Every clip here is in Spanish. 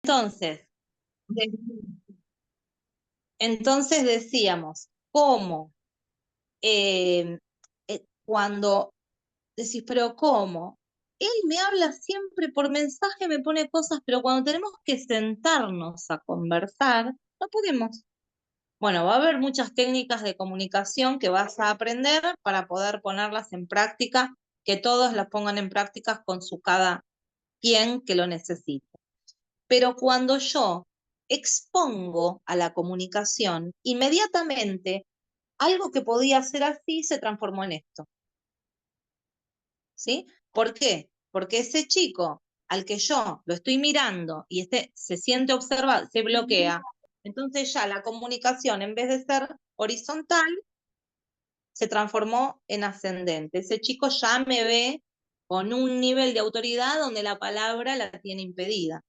Entonces, de- entonces decíamos, ¿cómo? Cuando decís, pero ¿cómo? Él me habla siempre por mensaje, me pone cosas, pero cuando tenemos que sentarnos a conversar, no podemos. Bueno, va a haber muchas técnicas de comunicación que vas a aprender para poder ponerlas en práctica, que todos las pongan en práctica con su cada quien que lo necesite. Pero cuando yo expongo a la comunicación, inmediatamente algo que podía ser así se transformó en esto. ¿Sí? ¿Por qué? Porque ese chico al que yo lo estoy mirando y se siente observado, se bloquea. Entonces ya la comunicación, en vez de ser horizontal, se transformó en ascendente. Ese chico ya me ve con un nivel de autoridad donde la palabra la tiene impedida.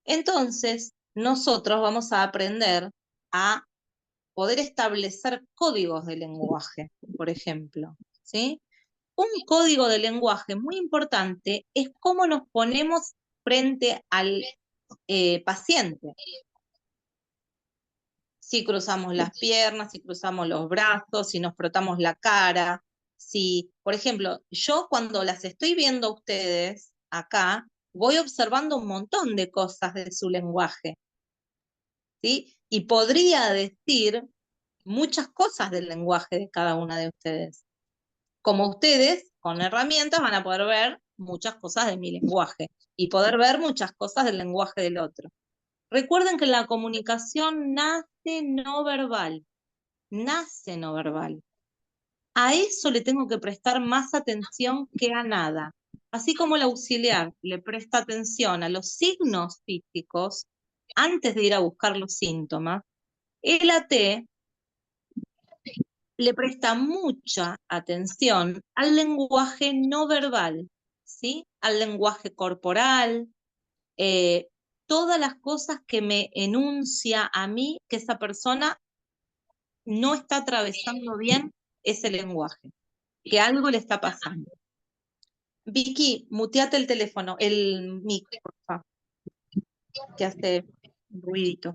Entonces, nosotros vamos a aprender a poder establecer códigos de lenguaje, por ejemplo, ¿sí? Un código de lenguaje muy importante es cómo nos ponemos frente al paciente. Si cruzamos las piernas, si cruzamos los brazos, si nos frotamos la cara, si, por ejemplo, yo cuando las estoy viendo a ustedes acá, voy observando un montón de cosas de su lenguaje, ¿sí? Y podría decir muchas cosas del lenguaje de cada una de ustedes. Como ustedes, con herramientas, van a poder ver muchas cosas de mi lenguaje y poder ver muchas cosas del lenguaje del otro. Recuerden que la comunicación nace no verbal. A eso le tengo que prestar más atención que a nada. Así como el auxiliar le presta atención a los signos físicos antes de ir a buscar los síntomas, el AT le presta mucha atención al lenguaje no verbal, ¿sí? Al lenguaje corporal, eh, todas las cosas que me enuncia a mí que esa persona no está atravesando bien ese lenguaje, que algo le está pasando. Vicky, muteate el teléfono, el micro, por favor, que hace ruidito.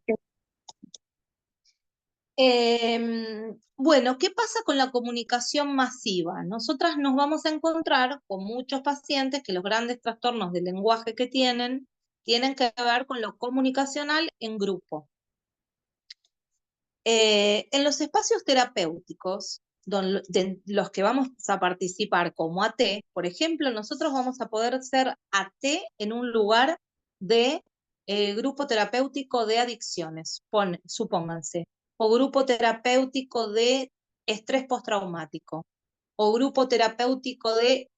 Bueno, ¿qué pasa con la comunicación masiva? Nosotras nos vamos a encontrar con muchos pacientes que los grandes trastornos del lenguaje que tienen que ver con lo comunicacional en grupo. En los espacios terapéuticos, de los que vamos a participar como AT, por ejemplo, nosotros vamos a poder ser AT en un lugar de grupo terapéutico de adicciones, supónganse, o grupo terapéutico de estrés postraumático, o grupo terapéutico de,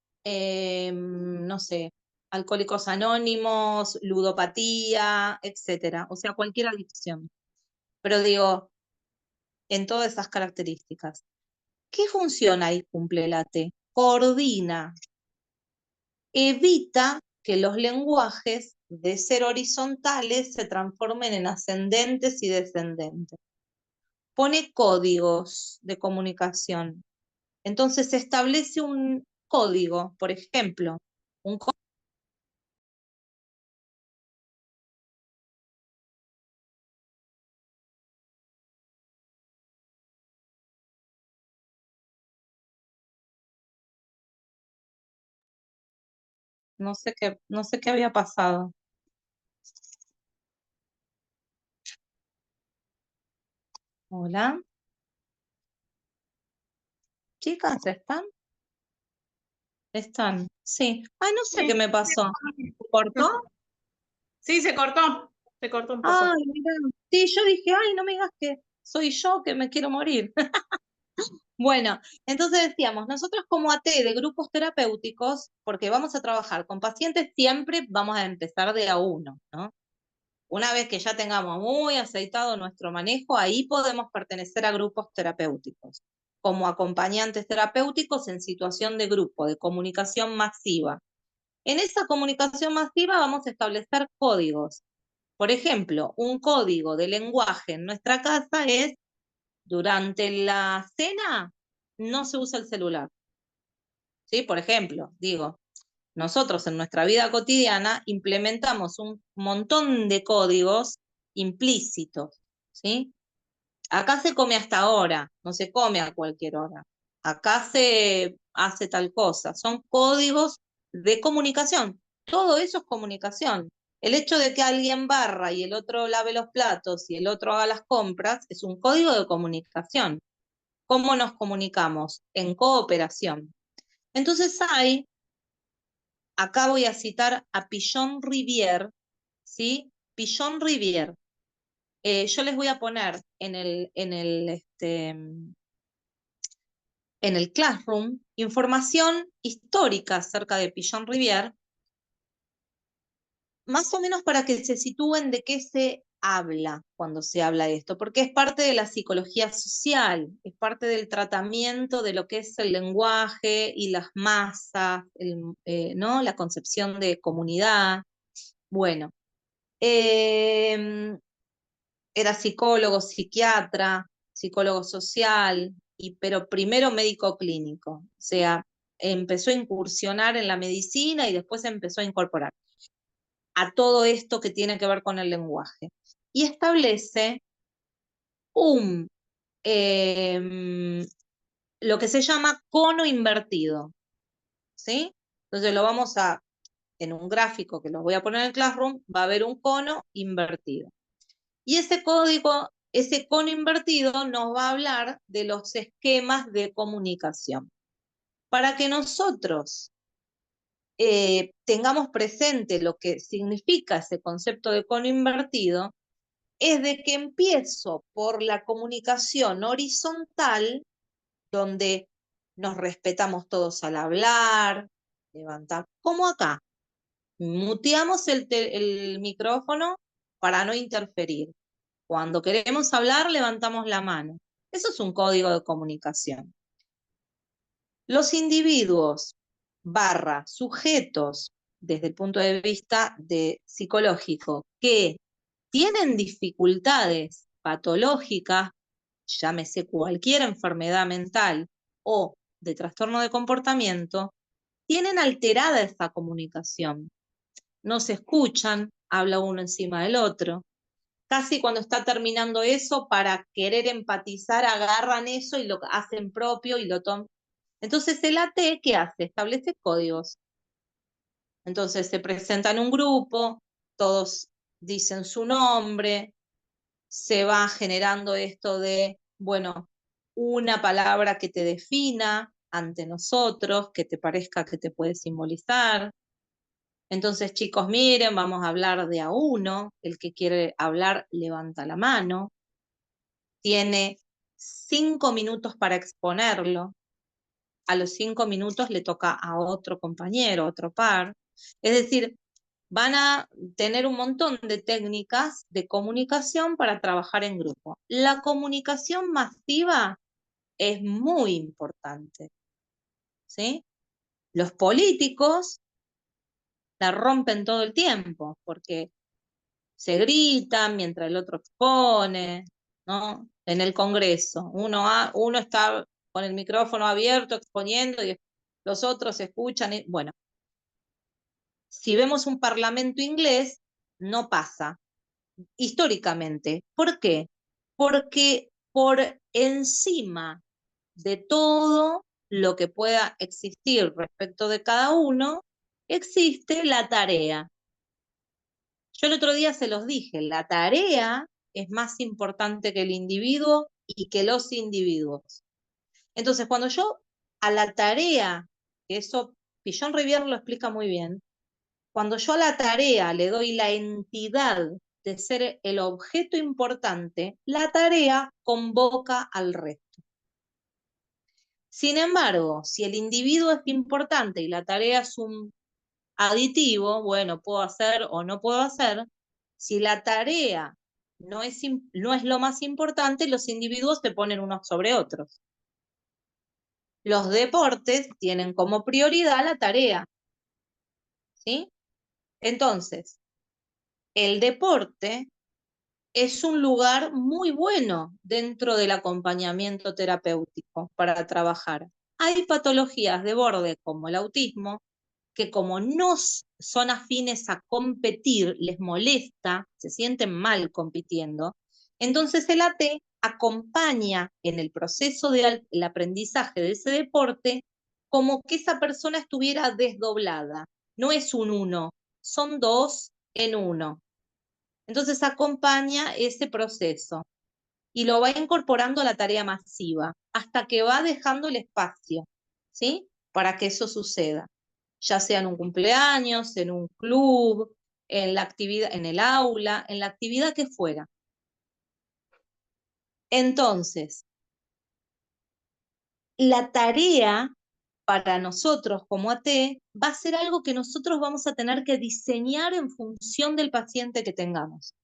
no sé, alcohólicos anónimos, ludopatía, etcétera, o sea, cualquier adicción. Pero digo, en todas esas características. ¿Qué función ahí cumple la T? Coordina, evita que los lenguajes de ser horizontales se transformen en ascendentes y descendentes. Pone códigos de comunicación. Entonces se establece un código, por ejemplo, un código. No sé qué había pasado. Hola, chicas, ¿están? Están, sí. Ay, no sé qué Sí, me pasó. ¿Cortó? sí, se cortó un poco. Ay, mira. Sí, yo dije, ay, no me digas que soy yo que me quiero morir. Bueno, entonces decíamos, nosotros como AT de grupos terapéuticos, porque vamos a trabajar con pacientes, siempre vamos a empezar de a uno, ¿no? Una vez que ya tengamos muy aceitado nuestro manejo, ahí podemos pertenecer a grupos terapéuticos, como acompañantes terapéuticos en situación de grupo, de comunicación masiva. En esa comunicación masiva vamos a establecer códigos. Por ejemplo, un código de lenguaje en nuestra casa es, durante la cena no se usa el celular. ¿Sí? Por ejemplo, digo. nosotros en nuestra vida cotidiana implementamos un montón de códigos implícitos, ¿sí? Acá se come hasta ahora, no se come a cualquier hora. Acá se hace tal cosa. Son códigos de comunicación. Todo eso es comunicación. El hecho de que alguien barra y el otro lave los platos y el otro haga las compras es un código de comunicación. ¿Cómo nos comunicamos? En cooperación. Entonces acá voy a citar a Pichon Rivière, ¿sí? Pichon Rivière. Yo les voy a poner en el Classroom información histórica acerca de Pichon Rivière, más o menos para que se sitúen de qué se habla cuando se habla de esto, porque es parte de la psicología social, es parte del tratamiento de lo que es el lenguaje y las masas, ¿no? La concepción de comunidad. Bueno, eh, era psicólogo, psiquiatra, psicólogo social, pero primero médico clínico. O sea, empezó a incursionar en la medicina y después empezó a incorporar a todo esto que tiene que ver con el lenguaje. Y establece un, lo que se llama cono invertido, ¿sí? Entonces lo vamos en un gráfico que los voy a poner en el Classroom, va a haber un cono invertido. Y ese cono invertido nos va a hablar de los esquemas de comunicación. Para que nosotros tengamos presente lo que significa ese concepto de cono invertido, es de que empiezo por la comunicación horizontal, donde nos respetamos todos al hablar, levantamos, como acá, muteamos el micrófono para no interferir. Cuando queremos hablar, levantamos la mano. Eso es un código de comunicación. Los individuos / sujetos, desde el punto de vista psicológico, que tienen dificultades patológicas, llámese cualquier enfermedad mental o de trastorno de comportamiento, tienen alterada esa comunicación. No se escuchan, habla uno encima del otro. Casi cuando está terminando eso, para querer empatizar, agarran eso y lo hacen propio y lo toman. Entonces el AT, ¿qué hace? Establece códigos. Entonces se presenta en un grupo, todos dicen su nombre, se va generando esto de, bueno, una palabra que te defina ante nosotros, que te parezca que te puede simbolizar. Entonces, chicos, miren, vamos a hablar de a uno. El que quiere hablar, levanta la mano. Tiene 5 minutos para exponerlo. A los 5 minutos le toca a otro compañero, otro par. Es decir, van a tener un montón de técnicas de comunicación para trabajar en grupo. La comunicación masiva es muy importante, ¿sí? Los políticos la rompen todo el tiempo, porque se gritan mientras el otro expone, ¿no? En el Congreso, uno está con el micrófono abierto exponiendo y los otros escuchan. Bueno, si vemos un parlamento inglés, no pasa, históricamente. ¿Por qué? Porque por encima de todo lo que pueda existir respecto de cada uno, existe la tarea. Yo el otro día se los dije, la tarea es más importante que el individuo y que los individuos. Entonces, cuando yo a la tarea, que eso Pichon Rivière lo explica muy bien, cuando yo a la tarea le doy la entidad de ser el objeto importante, la tarea convoca al resto. Sin embargo, si el individuo es importante y la tarea es un aditivo, bueno, puedo hacer o no puedo hacer. Si la tarea no es lo más importante, los individuos se ponen unos sobre otros. Los deportes tienen como prioridad la tarea, ¿sí? Entonces, el deporte es un lugar muy bueno dentro del acompañamiento terapéutico para trabajar. Hay patologías de borde como el autismo que como no son afines a competir, les molesta, se sienten mal compitiendo, entonces el AT acompaña en el proceso del aprendizaje de ese deporte como que esa persona estuviera desdoblada. No es un uno, son dos en uno. Entonces acompaña ese proceso y lo va incorporando a la tarea masiva hasta que va dejando el espacio, ¿sí? Para que eso suceda, ya sea en un cumpleaños, en un club, en la actividad, en el aula, en la actividad que fuera. Entonces, la tarea para nosotros como AT va a ser algo que nosotros vamos a tener que diseñar en función del paciente que tengamos.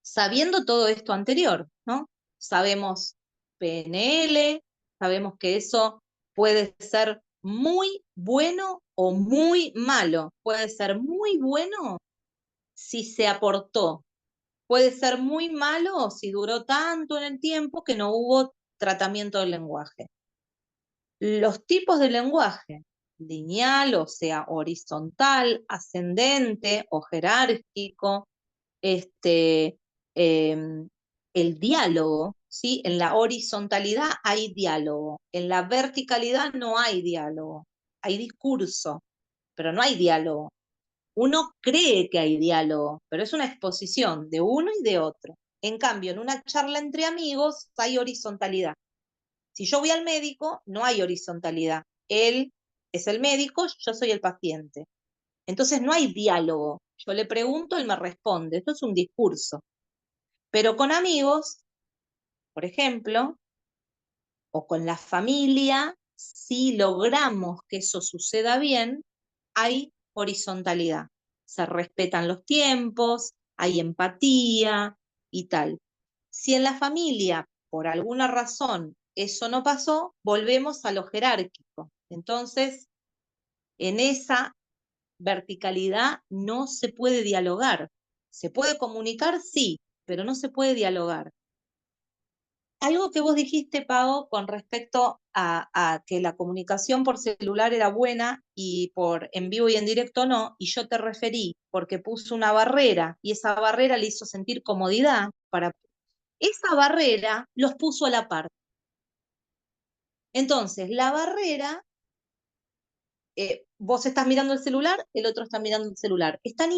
Sabiendo todo esto anterior, ¿no? Sabemos PNL, sabemos que eso puede ser muy bueno o muy malo. Puede ser muy bueno si se aportó. Puede ser muy malo si duró tanto en el tiempo que no hubo tratamiento del lenguaje. Los tipos de lenguaje, lineal, o sea, horizontal, ascendente o jerárquico, este, el diálogo, ¿sí? En la horizontalidad hay diálogo, en la verticalidad no hay diálogo, hay discurso, pero no hay diálogo. Uno cree que hay diálogo, pero es una exposición de uno y de otro. En cambio, en una charla entre amigos hay horizontalidad. Si yo voy al médico, no hay horizontalidad. Él es el médico, yo soy el paciente. Entonces no hay diálogo. Yo le pregunto, él me responde. Esto es un discurso. Pero con amigos, por ejemplo, o con la familia, si logramos que eso suceda bien, hay horizontalidad. Se respetan los tiempos, hay empatía y tal. Si en la familia, por alguna razón, eso no pasó, volvemos a lo jerárquico. Entonces, en esa verticalidad no se puede dialogar. Se puede comunicar, sí, pero no se puede dialogar. Algo que vos dijiste, Pau, con respecto a que la comunicación por celular era buena y por en vivo y en directo no, y yo te referí porque puso una barrera y esa barrera le hizo sentir comodidad esa barrera los puso a la par. Entonces, la barrera, vos estás mirando el celular, el otro está mirando el celular. Están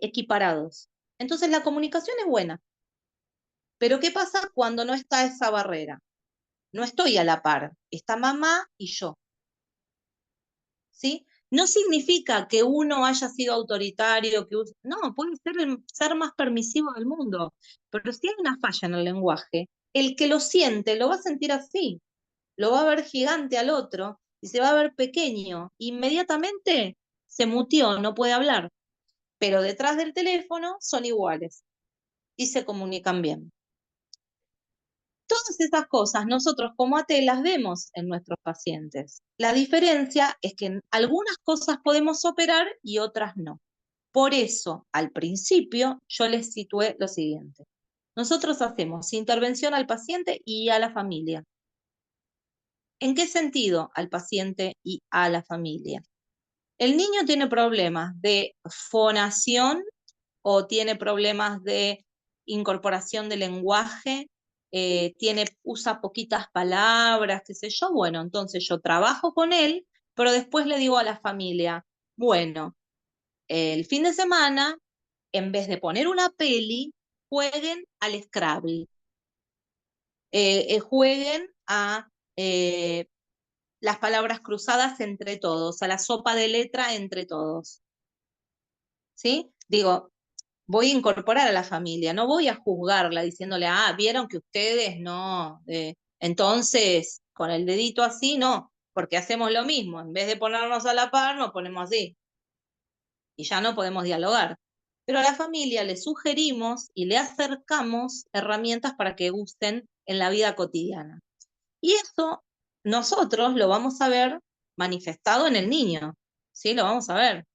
equiparados. Entonces, la comunicación es buena. Pero ¿qué pasa cuando no está esa barrera? No estoy a la par, está mamá y yo. ¿Sí? No significa que uno haya sido autoritario, no, puede ser el ser más permisivo del mundo, pero si hay una falla en el lenguaje, el que lo siente lo va a sentir así, lo va a ver gigante al otro y se va a ver pequeño. Inmediatamente se mutió, no puede hablar, pero detrás del teléfono son iguales y se comunican bien. Todas esas cosas nosotros como AT las vemos en nuestros pacientes. La diferencia es que en algunas cosas podemos operar y otras no. Por eso, al principio, yo les situé lo siguiente. Nosotros hacemos intervención al paciente y a la familia. ¿En qué sentido al paciente y a la familia? El niño tiene problemas de fonación o tiene problemas de incorporación de lenguaje, usa poquitas palabras, qué sé yo. Bueno, entonces yo trabajo con él, pero después le digo a la familia, bueno, el fin de semana, en vez de poner una peli, jueguen al Scrabble, jueguen a las palabras cruzadas entre todos, a la sopa de letra entre todos. ¿Sí? Digo, voy a incorporar a la familia, no voy a juzgarla diciéndole, vieron que ustedes no, entonces con el dedito así, no, porque hacemos lo mismo, en vez de ponernos a la par, nos ponemos así y ya no podemos dialogar. Pero a la familia le sugerimos y le acercamos herramientas para que gusten en la vida cotidiana. Y eso nosotros lo vamos a ver manifestado en el niño, ¿sí? Lo vamos a ver.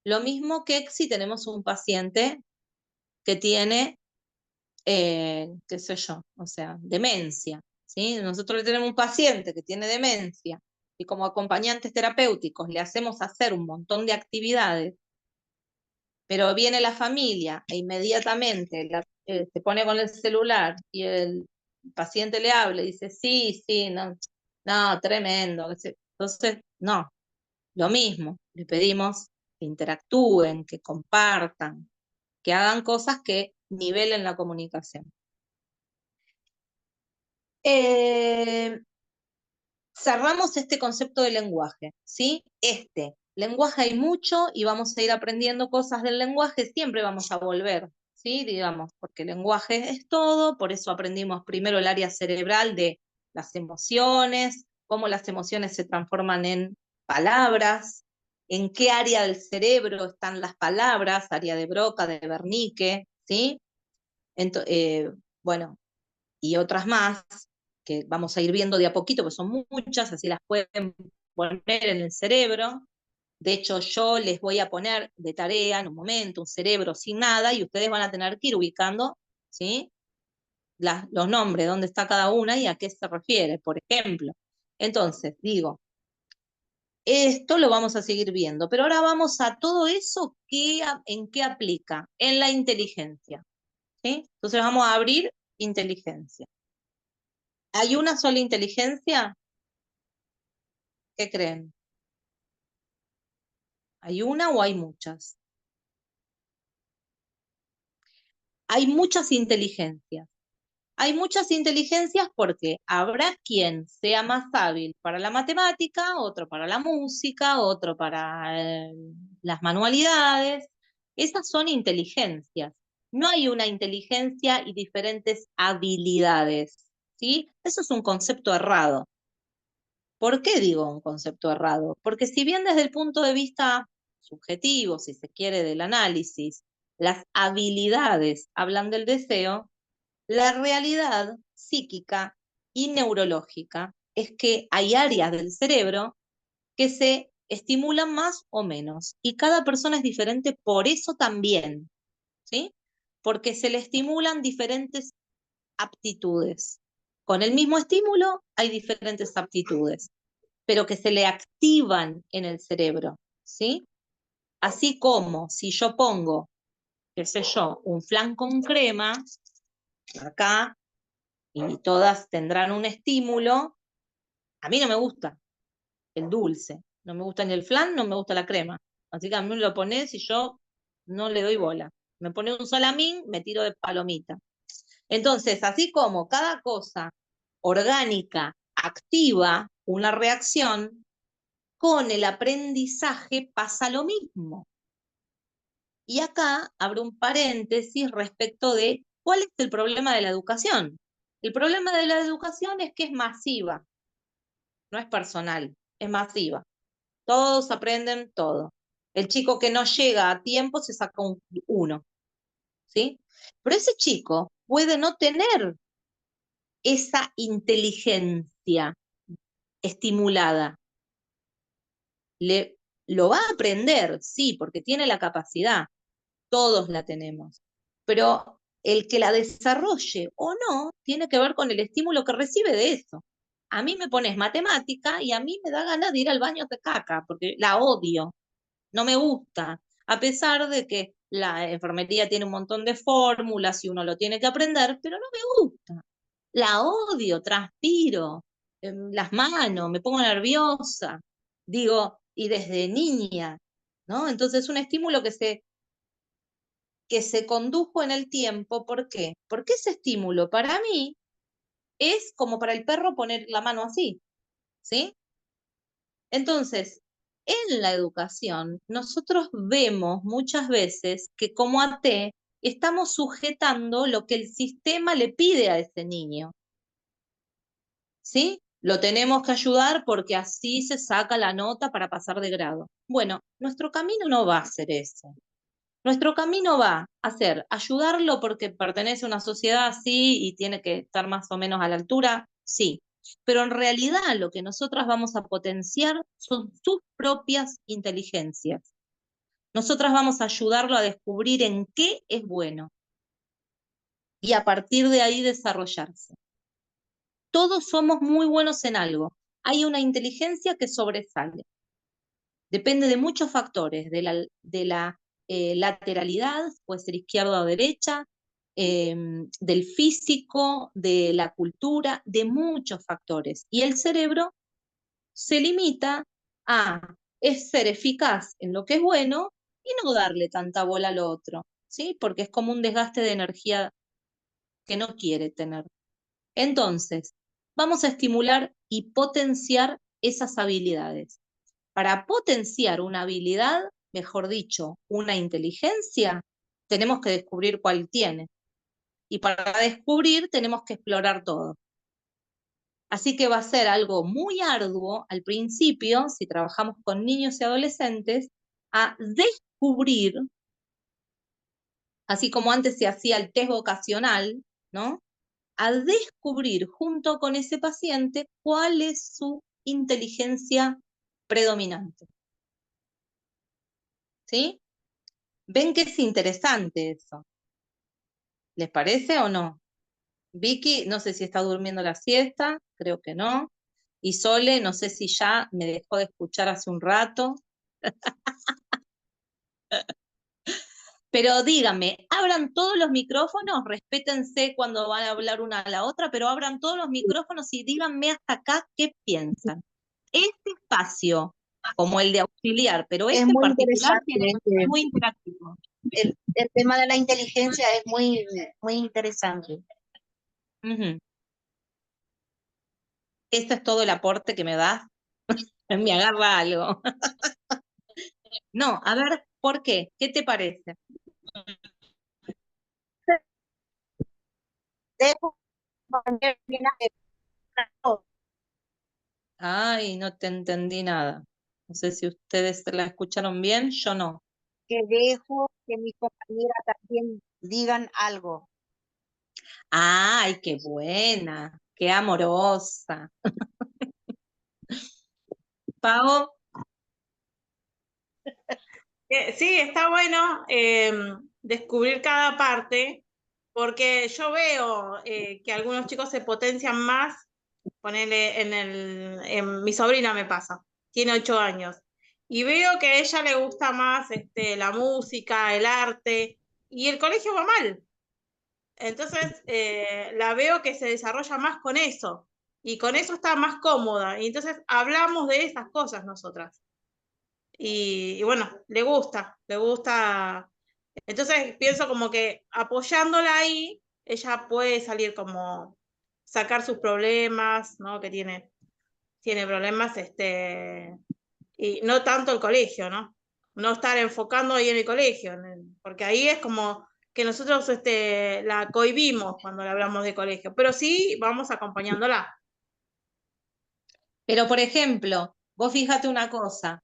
Lo mismo que si tenemos un paciente que tiene, qué sé yo, o sea, demencia, ¿sí? Nosotros tenemos un paciente que tiene demencia y como acompañantes terapéuticos le hacemos hacer un montón de actividades, pero viene la familia e inmediatamente se pone con el celular y el paciente le habla y dice, sí, sí, no, no, tremendo. Entonces, no, lo mismo, le pedimos que interactúen, que compartan, que hagan cosas que nivelen la comunicación. Cerramos este concepto de lenguaje, ¿sí? Lenguaje hay mucho y vamos a ir aprendiendo cosas del lenguaje, siempre vamos a volver, ¿sí? Digamos, porque el lenguaje es todo, por eso aprendimos primero el área cerebral de las emociones, cómo las emociones se transforman en palabras, en qué área del cerebro están las palabras, área de Broca, de Wernicke, ¿sí? Bueno, y otras más que vamos a ir viendo de a poquito, porque son muchas, así las pueden poner en el cerebro. De hecho, yo les voy a poner de tarea en un momento un cerebro sin nada y ustedes van a tener que ir ubicando, ¿sí? Los nombres, dónde está cada una y a qué se refiere, por ejemplo. Entonces, digo, esto lo vamos a seguir viendo, pero ahora vamos a todo eso en qué aplica, en la inteligencia, ¿sí? Entonces vamos a abrir inteligencia. ¿Hay una sola inteligencia? ¿Qué creen? ¿Hay una o hay muchas? Hay muchas inteligencias. Hay muchas inteligencias porque habrá quien sea más hábil para la matemática, otro para la música, otro para las manualidades. Esas son inteligencias. No hay una inteligencia y diferentes habilidades, ¿sí? Eso es un concepto errado. ¿Por qué digo un concepto errado? Porque si bien desde el punto de vista subjetivo, si se quiere, del análisis, las habilidades hablan del deseo, la realidad psíquica y neurológica es que hay áreas del cerebro que se estimulan más o menos y cada persona es diferente por eso también, ¿sí? Porque se le estimulan diferentes aptitudes. Con el mismo estímulo hay diferentes aptitudes, pero que se le activan en el cerebro, ¿sí? Así como si yo pongo, qué sé yo, un flan con crema acá y todas tendrán un estímulo, a mí no me gusta el dulce, no me gusta ni el flan, no me gusta la crema. Así que a mí me lo pones y yo no le doy bola. Me pone un salamín, me tiro de palomita. Entonces, así como cada cosa orgánica activa una reacción, con el aprendizaje pasa lo mismo. Y acá abro un paréntesis respecto de cuál es el problema de la educación. El problema de la educación es que es masiva, no es personal, es masiva. Todos aprenden todo. El chico que no llega a tiempo se saca un 1, ¿sí? Pero ese chico puede no tener esa inteligencia estimulada. Lo va a aprender, sí, porque tiene la capacidad, todos la tenemos, pero el que la desarrolle o no tiene que ver con el estímulo que recibe de eso. A mí me pones matemática y a mí me da ganas de ir al baño de caca, porque la odio, no me gusta, a pesar de que la enfermería tiene un montón de fórmulas y uno lo tiene que aprender, pero no me gusta. La odio, transpiro, las manos, me pongo nerviosa, digo, y desde niña, ¿no? Entonces es un estímulo que se condujo en el tiempo, ¿por qué? Porque ese estímulo para mí es como para el perro poner la mano así, ¿sí? Entonces, en la educación, nosotros vemos muchas veces que como AT estamos sujetando lo que el sistema le pide a ese niño, ¿sí? Lo tenemos que ayudar porque así se saca la nota para pasar de grado. Bueno, nuestro camino no va a ser eso. Nuestro camino va a ser ayudarlo porque pertenece a una sociedad, sí, y tiene que estar más o menos a la altura, sí. Pero en realidad lo que nosotras vamos a potenciar son sus propias inteligencias. Nosotras vamos a ayudarlo a descubrir en qué es bueno y a partir de ahí desarrollarse. Todos somos muy buenos en algo. hay una inteligencia que sobresale. Depende de muchos factores, de la lateralidad, puede ser izquierda o derecha, del físico, de la cultura, de muchos factores. Y el cerebro se limita a ser eficaz en lo que es bueno y no darle tanta bola al otro, ¿sí? Porque es como un desgaste de energía que no quiere tener. Entonces, vamos a estimular y potenciar esas habilidades. Para potenciar una habilidad, mejor dicho, una inteligencia, tenemos que descubrir cuál tiene. Y para descubrir tenemos que explorar todo. Así que va a ser algo muy arduo al principio, si trabajamos con niños y adolescentes, a descubrir, así como antes se hacía el test vocacional, ¿no? A descubrir junto con ese paciente cuál es su inteligencia predominante. ¿Sí? ¿Ven que es interesante eso? ¿Les parece o no? Vicky, no sé si está durmiendo la siesta, creo que no. Y Sole, no sé si ya me dejó de escuchar hace un rato. Pero díganme, abran todos los micrófonos, respétense cuando van a hablar una a la otra, pero abran todos los micrófonos y díganme hasta acá qué piensan. Este espacio, como el de auxiliar, pero Es este muy particular interesante. tiene muy interactivo. El tema de la inteligencia es muy, muy interesante. Ujú. Esto es todo el aporte que me das. Me agarra algo. No, a ver, ¿por qué? ¿Qué te parece? Dejo poner bien Ay, no te entendí nada. No sé si ustedes la escucharon bien, yo no. que dejo que mis compañeras también digan algo. Ay, qué buena, qué amorosa. Pau, Sí, está bueno descubrir cada parte, porque yo veo que algunos chicos se potencian más. Ponele mi sobrina me pasa, tiene 8 años, y veo que a ella le gusta más la música, el arte, y el colegio va mal. Entonces la veo que se desarrolla más con eso, y con eso está más cómoda, y entonces hablamos de esas cosas nosotras. Y bueno, le gusta, le gusta. Entonces pienso como que apoyándola ahí, ella puede salir como sacar sus problemas, ¿no? Que tiene problemas, y no tanto el colegio, ¿no? No estar enfocando ahí en el colegio, porque ahí es como que nosotros la cohibimos cuando le hablamos de colegio, pero sí vamos acompañándola. pero por ejemplo, vos fíjate una cosa,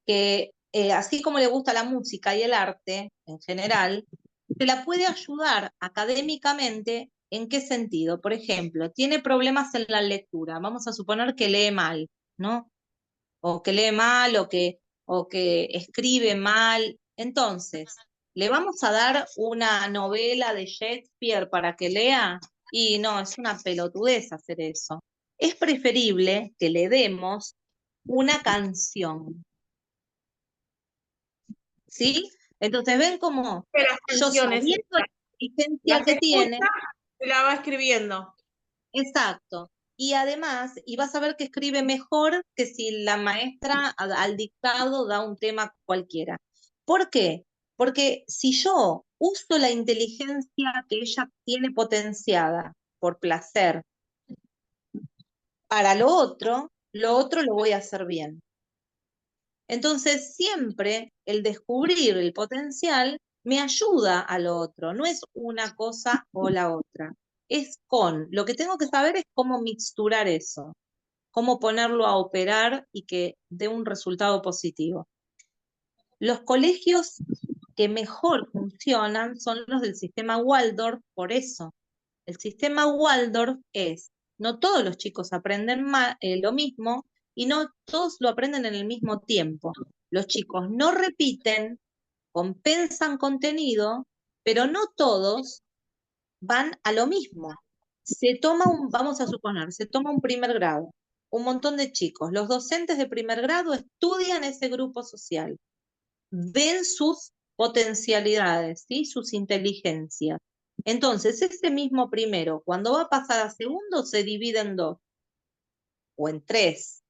que así como le gusta la música y el arte en general, se la puede ayudar académicamente. ¿En qué sentido? Por ejemplo, tiene problemas en la lectura. Vamos a suponer que lee mal, ¿no? O que lee mal o que escribe mal. Entonces, ¿le vamos a dar una novela de Shakespeare para que lea? Y no, es una pelotudez hacer eso. Es preferible que le demos una canción, ¿sí? Entonces, ven cómo Que las yo canciones, sabiendo la inteligencia las que tiene, escucha y la va escribiendo. exacto. Y además, y vas a ver que escribe mejor que si la maestra al dictado da un tema cualquiera. ¿Por qué? Porque si yo uso la inteligencia que ella tiene potenciada por placer para lo otro lo voy a hacer bien. Entonces, siempre el descubrir el potencial me ayuda al otro, no es una cosa o la otra. Es con, lo que tengo que saber es cómo mixturar eso, cómo ponerlo a operar y que dé un resultado positivo. Los colegios que mejor funcionan son los del sistema Waldorf, por eso. El sistema Waldorf es, no todos los chicos aprenden lo mismo y no todos lo aprenden en el mismo tiempo. Los chicos no repiten, compensan contenido, pero no todos van a lo mismo. Vamos a suponer, se toma un primer grado. un montón de chicos. Los docentes de primer grado estudian ese grupo social, ven sus potencialidades, ¿sí? Sus inteligencias. Entonces, ese mismo primero, cuando va a pasar a segundo, se divide en 2 o en 3.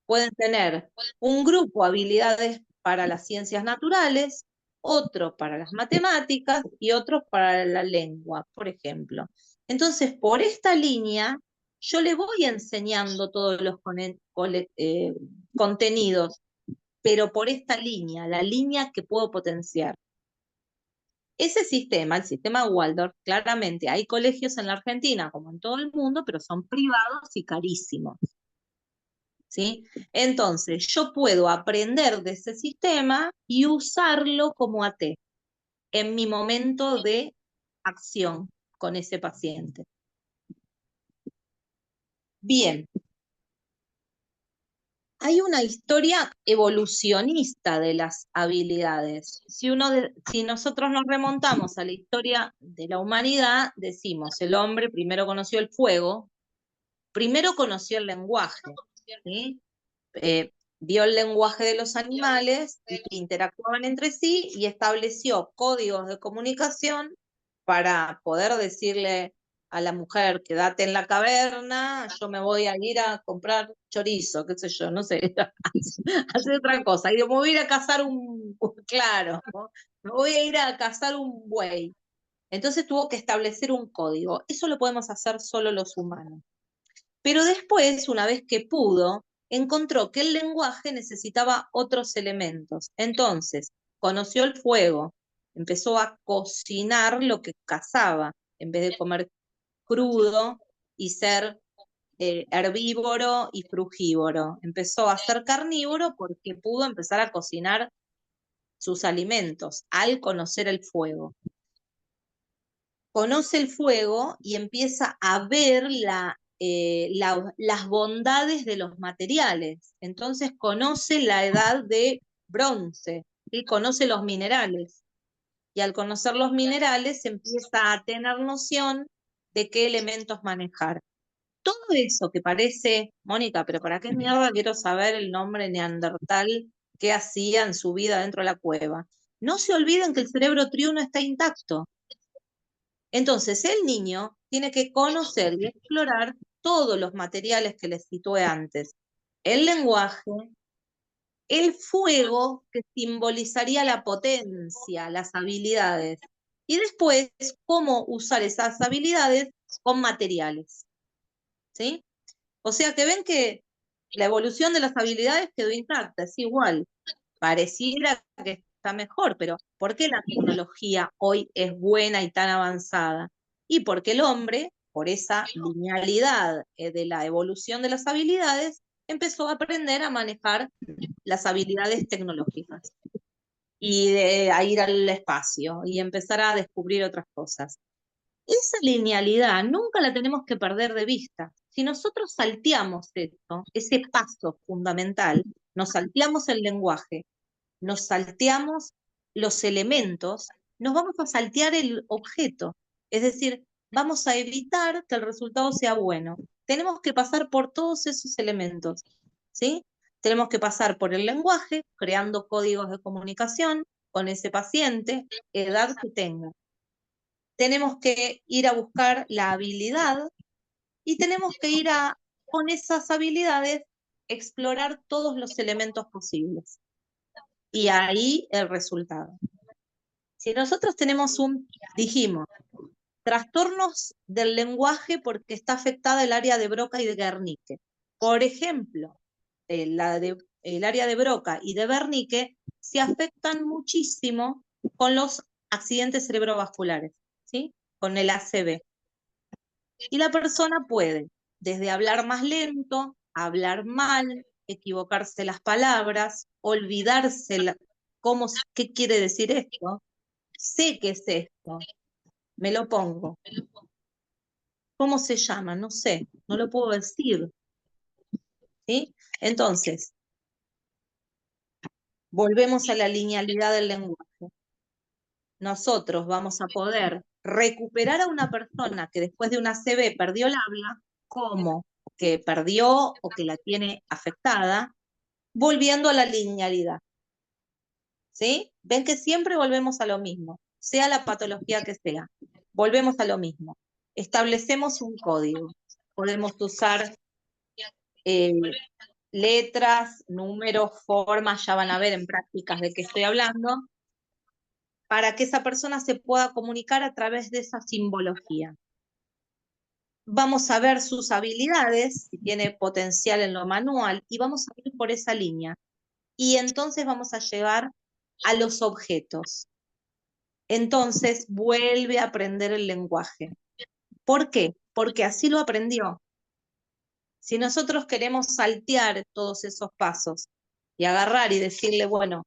Pueden tener un grupo habilidades para las ciencias naturales, otro para las matemáticas y otro para la lengua, por ejemplo. Entonces, por esta línea, yo le voy enseñando todos los contenidos, pero por esta línea, la línea que puedo potenciar. Ese sistema, el sistema Waldorf, claramente hay colegios en la Argentina, como en todo el mundo, pero son privados y carísimos. ¿Sí? Entonces, yo puedo aprender de ese sistema y usarlo como AT en mi momento de acción con ese paciente. Bien, hay una historia evolucionista de las habilidades. Si nosotros nos remontamos a la historia de la humanidad, decimos, el hombre primero conoció el fuego, primero conoció el lenguaje, ¿sí? Vio el lenguaje de los animales y que interactuaban entre sí y estableció códigos de comunicación para poder decirle a la mujer, quédate en la caverna, yo me voy a ir a comprar chorizo, qué sé yo, no sé, hacer otra cosa. Y me voy a ir a cazar claro, ¿no? Me voy a ir a cazar un buey. Entonces tuvo que establecer un código. Eso lo podemos hacer solo los humanos. Pero después, una vez que pudo, encontró que el lenguaje necesitaba otros elementos. Entonces, conoció el fuego, empezó a cocinar lo que cazaba, en vez de comer crudo y ser herbívoro y frugívoro. Empezó a ser carnívoro porque pudo empezar a cocinar sus alimentos al conocer el fuego. Conoce el fuego y empieza a ver las bondades de los materiales. Entonces conoce la edad de bronce, ¿sí? Conoce los minerales. Y al conocer los minerales empieza a tener noción de qué elementos manejar. Todo eso que parece, Mónica, pero ¿para qué mierda quiero saber el nombre neandertal, qué hacía en su vida dentro de la cueva? No se olviden que el cerebro triuno está intacto. Entonces, el niño tiene que conocer y explorar todos los materiales que les situé antes. El lenguaje, el fuego, que simbolizaría la potencia, las habilidades. Y después, cómo usar esas habilidades con materiales. ¿Sí? O sea que ven que la evolución de las habilidades quedó intacta, es igual. Pareciera que está mejor, pero ¿por qué la tecnología hoy es buena y tan avanzada? Y porque el hombre, por esa linealidad de la evolución de las habilidades, empezó a aprender a manejar las habilidades tecnológicas y a ir al espacio y empezar a descubrir otras cosas. Esa linealidad nunca la tenemos que perder de vista. Si nosotros salteamos esto, ese paso fundamental, nos salteamos el lenguaje, nos salteamos los elementos, nos vamos a saltear el objeto. Es decir, vamos a evitar que el resultado sea bueno. Tenemos que pasar por todos esos elementos, ¿sí? Tenemos que pasar por el lenguaje, creando códigos de comunicación con ese paciente, edad que tenga. Tenemos que ir a buscar la habilidad y tenemos que ir con esas habilidades, explorar todos los elementos posibles. Y ahí el resultado. Si nosotros tenemos dijimos, trastornos del lenguaje porque está afectada el área de Broca y de Wernicke. Por ejemplo, el área de Broca y de Wernicke se afectan muchísimo con los accidentes cerebrovasculares, ¿sí? Con el ACV. Y la persona puede, desde hablar más lento, hablar mal, equivocarse las palabras, olvidarse qué quiere decir esto. Sé qué es esto, me lo pongo. ¿Cómo se llama? No sé, no lo puedo decir. ¿Sí? Entonces, volvemos a la linealidad del lenguaje. Nosotros vamos a poder recuperar a una persona que después de una ACV perdió el habla, ¿cómo? que perdió o que la tiene afectada, volviendo a la linealidad. ¿Sí? Ven que siempre volvemos a lo mismo, sea la patología que sea. Volvemos a lo mismo. Establecemos un código. Podemos usar letras, números, formas, ya van a ver en prácticas de qué estoy hablando, para que esa persona se pueda comunicar a través de esa simbología. Vamos a ver sus habilidades, si tiene potencial en lo manual, y vamos a ir por esa línea. Y entonces vamos a llegar a los objetos. Entonces vuelve a aprender el lenguaje. ¿Por qué? Porque así lo aprendió. Si nosotros queremos saltear todos esos pasos y agarrar y decirle, bueno,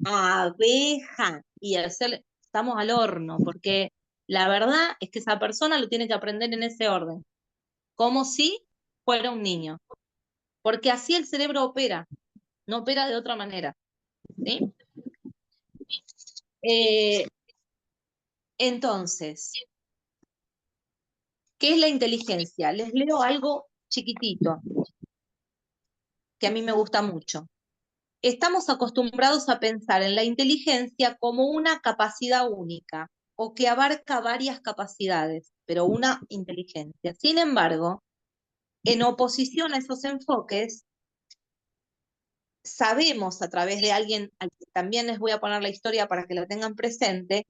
abeja, y hacerle, estamos al horno, porque la verdad es que esa persona lo tiene que aprender en ese orden, como si fuera un niño, porque así el cerebro opera, no opera de otra manera. ¿Sí? Entonces, ¿qué es la inteligencia? Les leo algo chiquitito, que a mí me gusta mucho. Estamos acostumbrados a pensar en la inteligencia como una capacidad única o que abarca varias capacidades, pero una inteligencia. Sin embargo, en oposición a esos enfoques, sabemos a través de alguien, al que también les voy a poner la historia para que la tengan presente,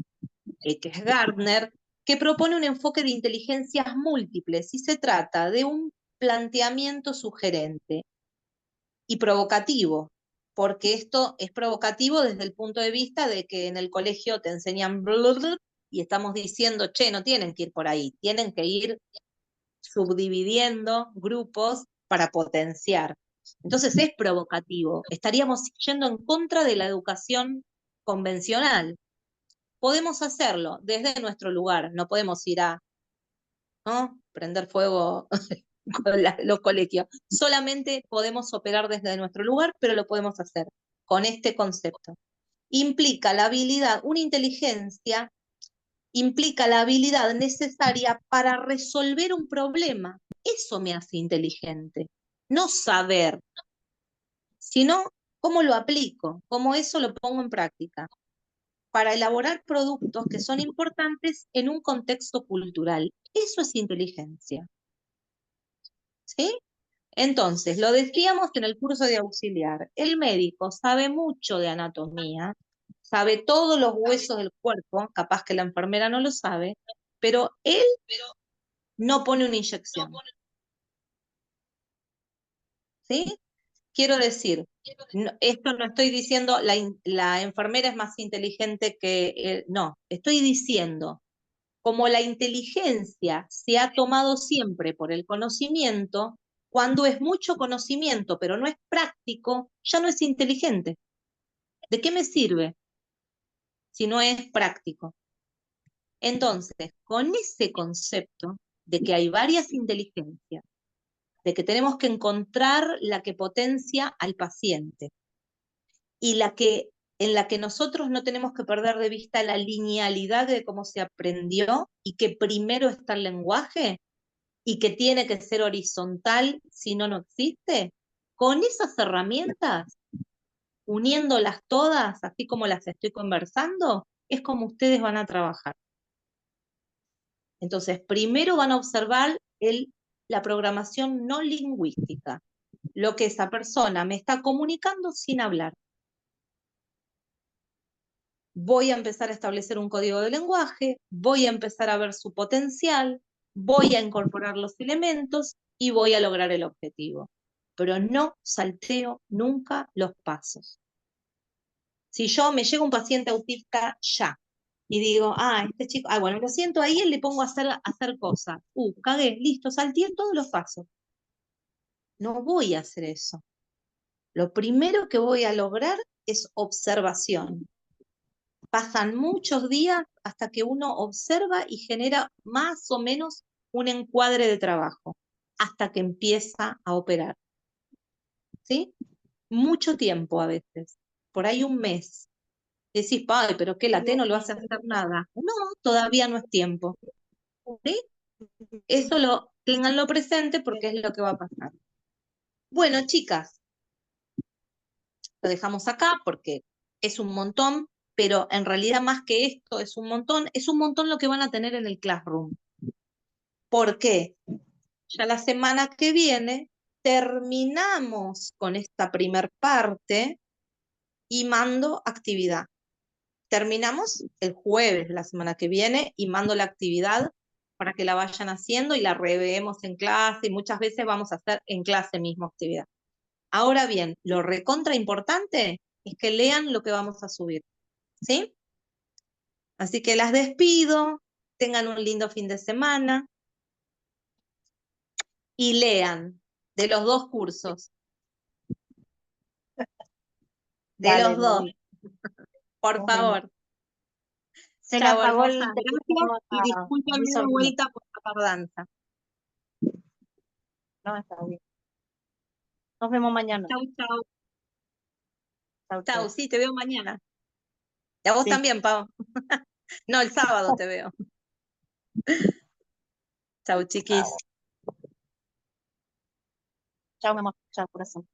que es Gardner, que propone un enfoque de inteligencias múltiples y se trata de un planteamiento sugerente y provocativo, porque esto es provocativo desde el punto de vista de que en el colegio te enseñan y estamos diciendo, che, no tienen que ir por ahí, tienen que ir subdividiendo grupos para potenciar. Entonces es provocativo, estaríamos yendo en contra de la educación convencional. Podemos hacerlo desde nuestro lugar, no podemos ir a, ¿no?, prender fuego con los colegios. Solamente podemos operar desde nuestro lugar, pero lo podemos hacer con este concepto. Implica la habilidad, una inteligencia implica la habilidad necesaria para resolver un problema. Eso me hace inteligente. No saber, sino cómo lo aplico, cómo eso lo pongo en práctica, para elaborar productos que son importantes en un contexto cultural. Eso es inteligencia. ¿Sí? Entonces, lo decíamos en el curso de auxiliar, el médico sabe mucho de anatomía, sabe todos los huesos del cuerpo, capaz que la enfermera no lo sabe, pero él no pone una inyección. ¿Sí? Quiero decir, esto no estoy diciendo la enfermera es más inteligente que él, no, estoy diciendo, como la inteligencia se ha tomado siempre por el conocimiento, cuando es mucho conocimiento pero no es práctico, ya no es inteligente. ¿De qué me sirve si no es práctico? Entonces, con ese concepto de que hay varias inteligencias, de que tenemos que encontrar la que potencia al paciente y en la que nosotros no tenemos que perder de vista la linealidad de cómo se aprendió y que primero está el lenguaje y que tiene que ser horizontal, si no, no existe. Con esas herramientas, uniéndolas todas, así como las estoy conversando, es como ustedes van a trabajar. Entonces, primero van a observar la programación no lingüística, lo que esa persona me está comunicando sin hablar. Voy a empezar a establecer un código de lenguaje, voy a empezar a ver su potencial, voy a incorporar los elementos y voy a lograr el objetivo. Pero no salteo nunca los pasos. Si yo me llega un paciente autista ya y digo, este chico, bueno, lo siento ahí, le pongo a hacer cosas. Cagué, listo, salteé todos los pasos. No voy a hacer eso. Lo primero que voy a lograr es observación. Pasan muchos días hasta que uno observa y genera más o menos un encuadre de trabajo, hasta que empieza a operar. ¿Sí? Mucho tiempo a veces, por ahí un mes. Decís, pero que la T no lo hace hacer nada. No, todavía no es tiempo. ¿Sí? Eso ténganlo presente porque es lo que va a pasar. Bueno, chicas, lo dejamos acá porque es un montón, pero en realidad más que esto es un montón lo que van a tener en el Classroom. ¿Por qué? Ya la semana que viene terminamos con esta primer parte y mando actividad. Terminamos el jueves de la semana que viene y mando la actividad para que la vayan haciendo y la reveemos en clase y muchas veces vamos a hacer en clase mismo actividad. Ahora bien, lo recontra importante es que lean lo que vamos a subir, ¿sí? Así que las despido, tengan un lindo fin de semana y lean de los dos cursos, de Dale, los dos, Luli. por Nos vemos. favor. Se le Chao, apagó hermosa. el Gracias teléfono y a discúlpenme mi de sobrino. vuelta por la tardanza. No, está bien. Nos vemos mañana. Chau, chau. Chau, Chau, chau. sí, te veo mañana. Y a vos Sí. también, Pau. No, el sábado te veo. Chau, chiquis. Chau, mi amor. Chau, corazón.